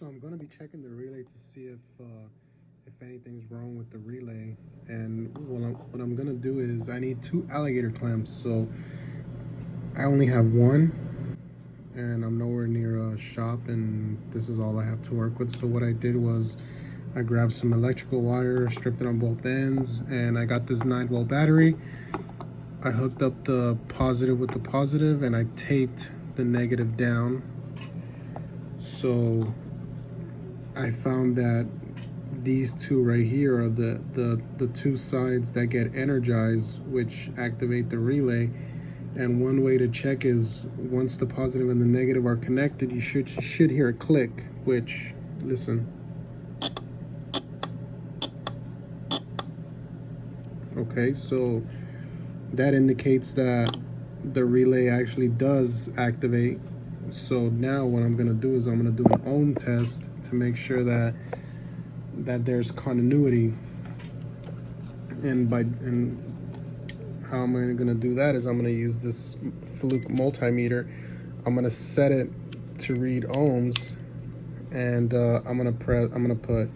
So I'm gonna be checking the relay to see if anything's wrong with the relay. And what I'm gonna do is I need 2 alligator clamps. So I only have one, and I'm nowhere near a shop, and this is all I have to work with. So what I did was I grabbed some electrical wire, stripped it on both ends, and I got this 9-volt battery. I hooked up the positive with the positive, and I taped the negative down. So I found that these two right here are the two sides that get energized, which activate the relay. And one way to check is once the positive and the negative are connected, you should hear a click, which, listen. Okay, so that indicates that the relay actually does activate. So now what I'm gonna do is I'm gonna do an ohm test to make sure that there's continuity. And how am I gonna do that is I'm gonna use this Fluke multimeter. I'm gonna set it to read ohms, and I'm gonna put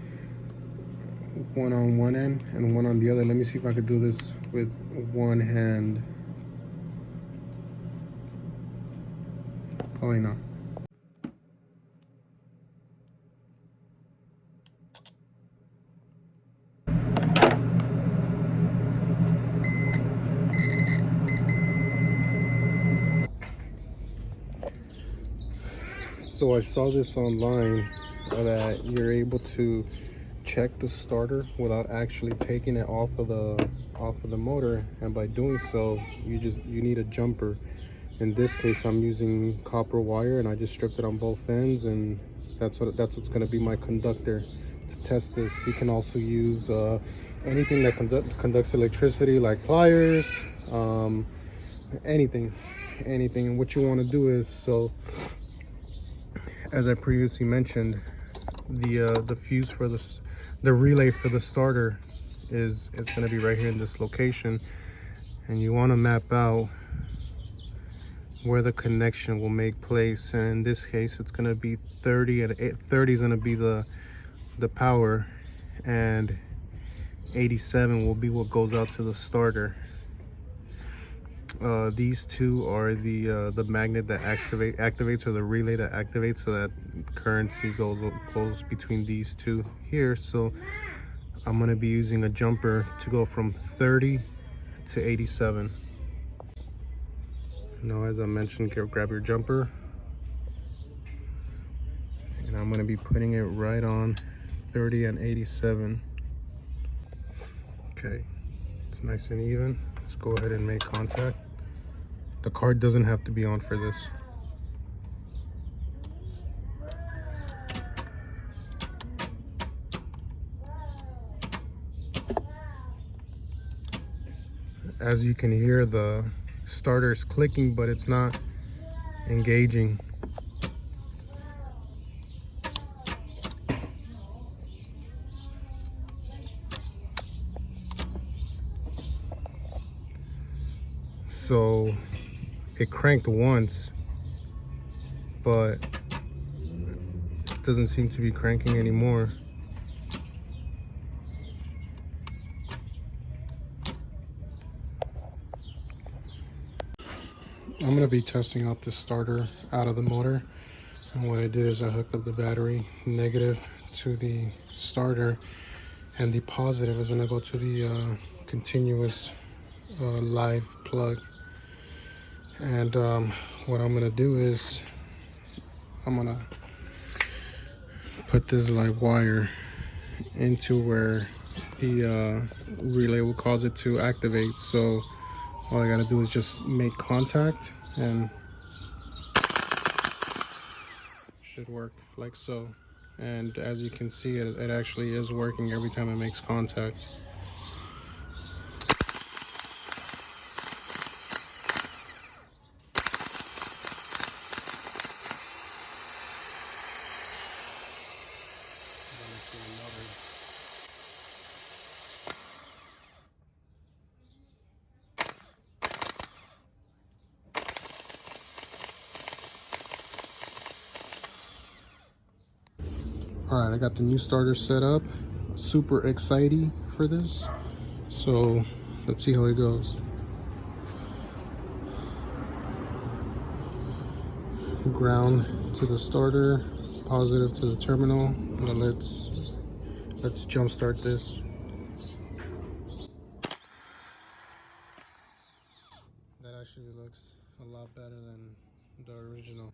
one on one end and one on the other. Let me see if I could do this with one hand. Probably not. So I saw this online that you're able to check the starter without actually taking it off of the motor, and by doing so you need a jumper. In this case I'm using copper wire, and I just stripped it on both ends, and that's what's going to be my conductor to test this. You can also use anything that conducts electricity, like pliers, anything. And what you want to do is, so as I previously mentioned, the fuse for the relay for the starter is going to be right here in this location, and you want to map out where the connection will make place. And in this case it's going to be 30, and 30 is going to be the power, and 87 will be what goes out to the starter. These two are the magnet that activates, or the relay that activates, so that currency goes between these two here. So I'm going to be using a jumper to go from 30 to 87. Now, as I mentioned, grab your jumper, and I'm going to be putting it right on 30 and 87. Okay, it's nice and even. Let's go ahead and make contact. The card doesn't have to be on for this. As you can hear, the starter is clicking, but it's not engaging. So it cranked once, but it doesn't seem to be cranking anymore. I'm going to be testing out this starter out of the motor, and what I did is I hooked up the battery negative to the starter, and the positive is going to go to the continuous live plug. And what I'm going to do is I'm going to put this live wire into where the relay will cause it to activate. So all I got to do is just make contact, and should work like so. And as you can see, it actually is working every time it makes contact. All right, I got the new starter set up. Super excited for this. So let's see how it goes. Ground to the starter, positive to the terminal. Now let's jump start this. That actually looks a lot better than the original.